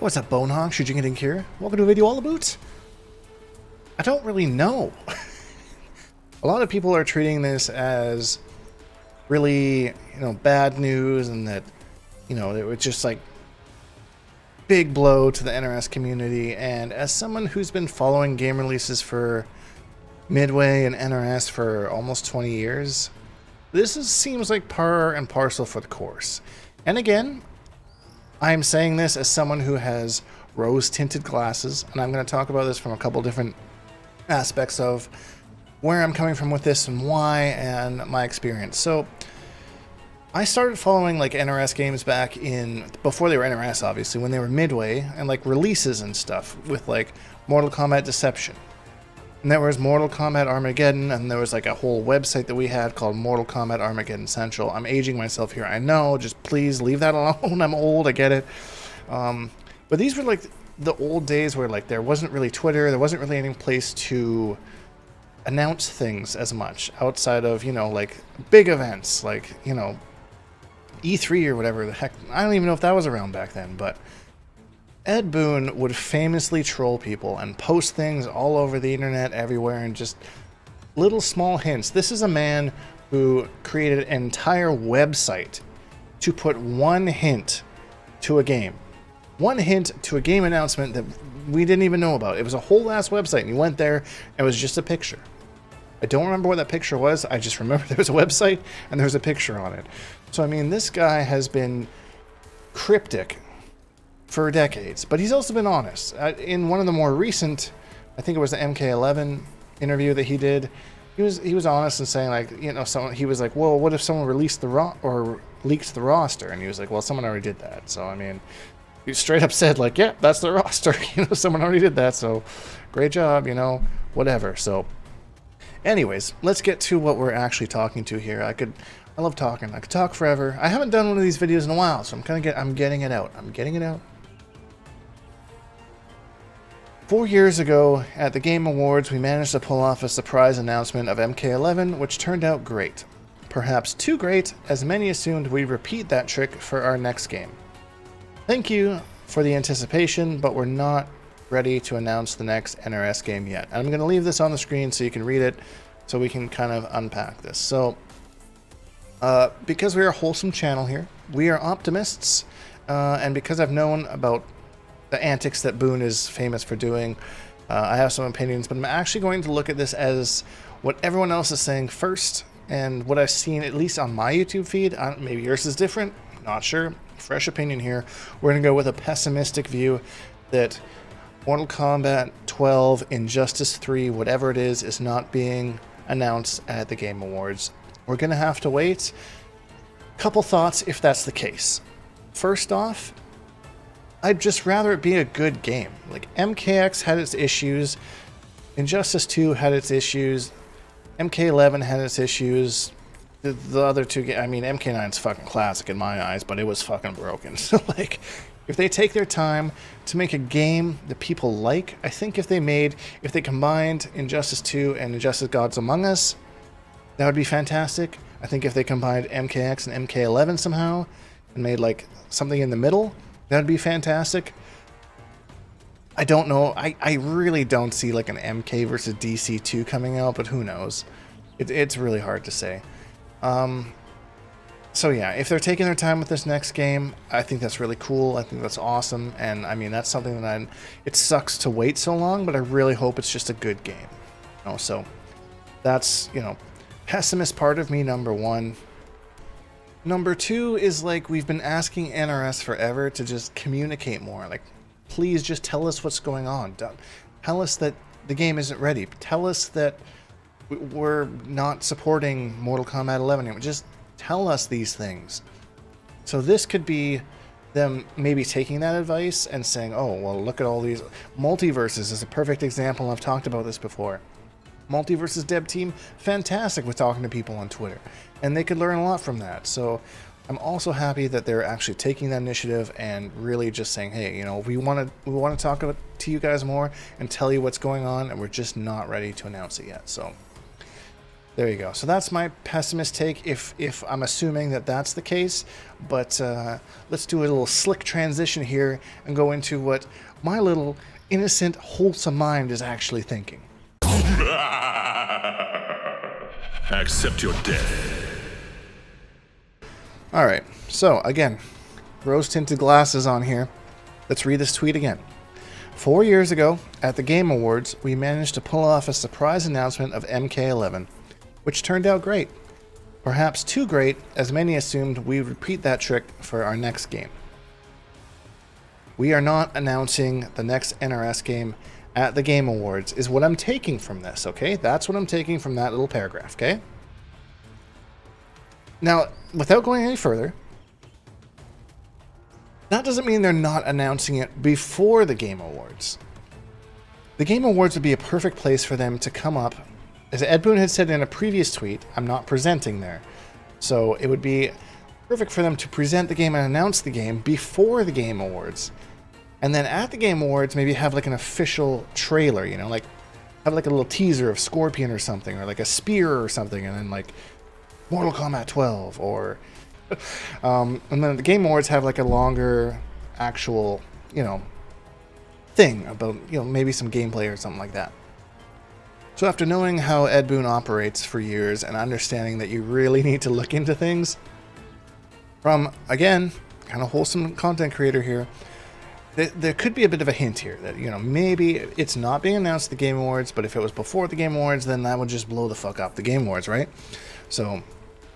What's up, Boon? Shujinkydink here. Welcome to a video all about... I don't really know. A lot of people are treating this as really, bad news, and that, it was just like big blow to the NRS community. And as someone who's been following game releases for Midway and NRS for almost 20 years, seems like par and parcel for the course. And again, I'm saying this as someone who has rose-tinted glasses, and I'm going to talk about this from a couple different aspects of where I'm coming from with this and why, and my experience. So, I started following like NRS games back before they were NRS, obviously, when they were Midway, and like releases and stuff with like Mortal Kombat Deception. And there was Mortal Kombat Armageddon, and there was like a whole website that we had called Mortal Kombat Armageddon Central. I'm aging myself here, I know, just please leave that alone. I'm old, I get it. But these were like the old days where like there wasn't really Twitter, there wasn't really any place to announce things as much outside of, like big events, like, E3 or whatever the heck. I don't even know if that was around back then, but Ed Boon would famously troll people and post things all over the internet everywhere, and just little small hints. This is a man who created an entire website to put one hint to a game. One hint to a game announcement that we didn't even know about. It was a whole ass website, and you went there and it was just a picture. I don't remember what that picture was. I just remember there was a website and there was a picture on it. So, I mean, this guy has been cryptic for decades, but he's also been honest. In one of the more recent, I think it was the MK11 interview that he did, he was honest and saying, like, he was like, well, what if someone released leaked the roster? And he was like, well, someone already did that. So, I mean, he straight up said, like, yeah, that's the roster. Someone already did that. So, great job, whatever. So, anyways, let's get to what we're actually talking to here. I love talking. I could talk forever. I haven't done one of these videos in a while, so I'm getting it out. 4 years ago, at the Game Awards, we managed to pull off a surprise announcement of MK11, which turned out great. Perhaps too great, as many assumed we'd repeat that trick for our next game. Thank you for the anticipation, but we're not ready to announce the next NRS game yet. I'm going to leave this on the screen so you can read it, so we can kind of unpack this. So, because we are a wholesome channel here, we are optimists, and because I've known about the antics that Boon is famous for doing, I have some opinions, but I'm actually going to look at this as what everyone else is saying first, and what I've seen, at least on my YouTube feed. Maybe yours is different, not sure. Fresh opinion here. We're going to go with a pessimistic view that Mortal Kombat 12, Injustice 3, whatever it is not being announced at the Game Awards. We're going to have to wait. Couple thoughts if that's the case. First off, I'd just rather it be a good game. Like, MKX had its issues, Injustice 2 had its issues, MK11 had its issues. The other two, MK9's fucking classic in my eyes, but it was fucking broken. So, like, if they take their time to make a game that people like, I think if they combined Injustice 2 and Injustice Gods Among Us, that would be fantastic. I think if they combined MKX and MK11 somehow and made like something in the middle, that'd be fantastic. I don't know. I really don't see like an MK versus DC2 coming out, but who knows? It's really hard to say. So yeah, if they're taking their time with this next game, I think that's really cool. I think that's awesome. And I mean, that's something that it sucks to wait so long, but I really hope it's just a good game. So that's, pessimist part of me, number one. Number two is, like, we've been asking NRS forever to just communicate more. Like, please just tell us what's going on. Tell us that the game isn't ready. Tell us that we're not supporting Mortal Kombat 11 anymore. Just tell us these things. So this could be them maybe taking that advice and saying, oh, well, look at all these. Multiverses is a perfect example. I've talked about this before. Multiverses dev team, fantastic with talking to people on Twitter, and they could learn a lot from that. So I'm also happy that they're actually taking that initiative and really just saying, hey, we want to talk to you guys more and tell you what's going on, and we're just not ready to announce it yet. So There you go. So that's my pessimist take, if I'm assuming that that's the case. But let's do a little slick transition here and go into what my little innocent, wholesome mind is actually thinking. Accept your death. All right. So again, rose-tinted glasses on here. Let's read this tweet again. 4 years ago, at the Game Awards, we managed to pull off a surprise announcement of MK11, which turned out great. Perhaps too great, as many assumed we'd repeat that trick for our next game. We are not announcing the next NRS game at the Game Awards, is what I'm taking from this, okay? That's what I'm taking from that little paragraph, okay? Now, without going any further, that doesn't mean they're not announcing it before the Game Awards. The Game Awards would be a perfect place for them to come up. As Ed Boon had said in a previous tweet, I'm not presenting there. So it would be perfect for them to present the game and announce the game before the Game Awards. And then at the Game Awards, maybe have like an official trailer, you know, like have like a little teaser of Scorpion or something, or like a spear or something, and then like Mortal Kombat 12, or and then the Game Awards have like a longer actual, you know, thing about, you know, maybe some gameplay or something like that. So after knowing how Ed Boon operates for years and understanding that you really need to look into things, from, again, kind of wholesome content creator here, there could be a bit of a hint here that, you know, maybe it's not being announced at the Game Awards, but if it was before the Game Awards, then that would just blow the fuck up the Game Awards, right? So,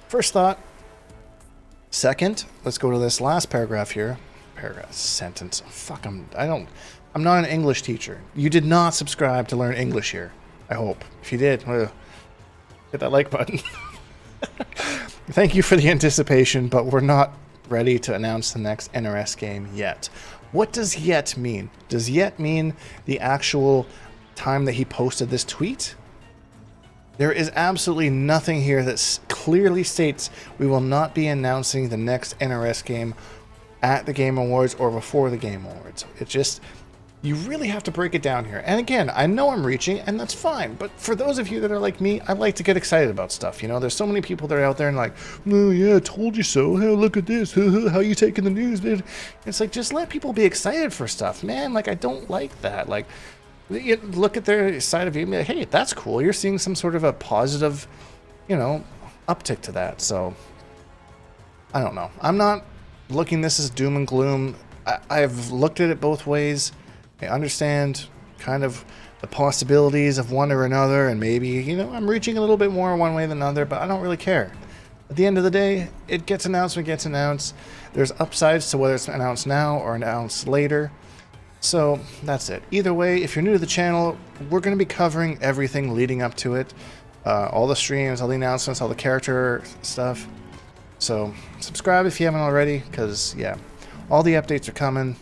first thought. Second, let's go to this last paragraph here. Sentence. Fuck, I'm not an English teacher. You did not subscribe to learn English here. I hope. If you did, hit that like button. Thank you for the anticipation, but we're not ready to announce the next NRS game yet. What does yet mean? Does yet mean the actual time that he posted this tweet? There is absolutely nothing here that clearly states we will not be announcing the next NRS game at the Game Awards or before the Game Awards. It just... You really have to break it down here. And again, I know I'm reaching, and that's fine. But for those of you that are like me, I like to get excited about stuff. You know, there's so many people that are out there and like, oh yeah, I told you so. Hey, look at this. How you taking the news, man? It's like, just let people be excited for stuff, man. Like, I don't like that. Like, you look at their side of you and be like, hey, that's cool. You're seeing some sort of a positive, you know, uptick to that. So, I don't know. I'm not looking this as doom and gloom. I've looked at it both ways. I understand kind of the possibilities of one or another, and maybe, you know, I'm reaching a little bit more one way than another, but I don't really care. At the end of the day, it gets announced when it gets announced. There's upsides to whether it's announced now or announced later. So that's it. Either way, if you're new to the channel, we're going to be covering everything leading up to it. All the streams, all the announcements, all the character stuff. So subscribe if you haven't already, because, yeah, all the updates are coming.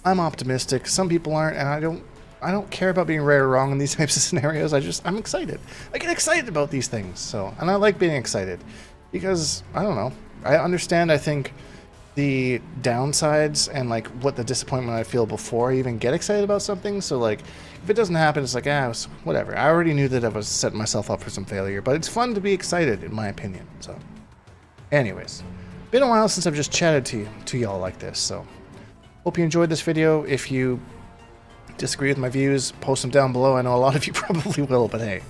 I'm optimistic. Some people aren't, and I don't care about being right or wrong in these types of scenarios. I'm excited. I get excited about these things. So, and I like being excited because, I don't know. I understand, I think, the downsides and like what the disappointment I feel before I even get excited about something. So like, if it doesn't happen, it's like, whatever. I already knew that I was setting myself up for some failure, but it's fun to be excited, in my opinion. So, anyways, been a while since I've just chatted to y'all like this. So, hope you enjoyed this video. If you disagree with my views, post them down below. I know a lot of you probably will, but hey,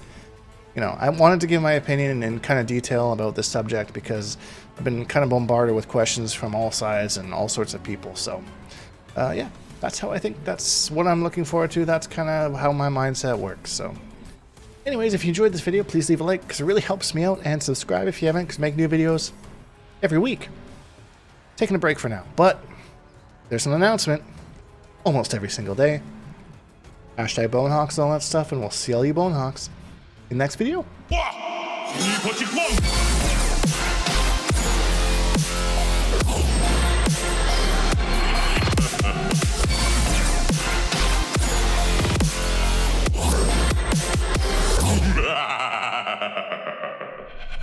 you know, I wanted to give my opinion in kind of detail about this subject because I've been kind of bombarded with questions from all sides and all sorts of people. So, yeah, that's how I think. That's what I'm looking forward to. That's kind of how my mindset works. So, anyways, if you enjoyed this video, please leave a like because it really helps me out, and subscribe if you haven't, because I make new videos every week. Taking a break for now, but there's an announcement almost every single day. Hashtag Bonehawks and all that stuff, and we'll see all you Bonehawks in the next video.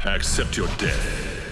Accept your death.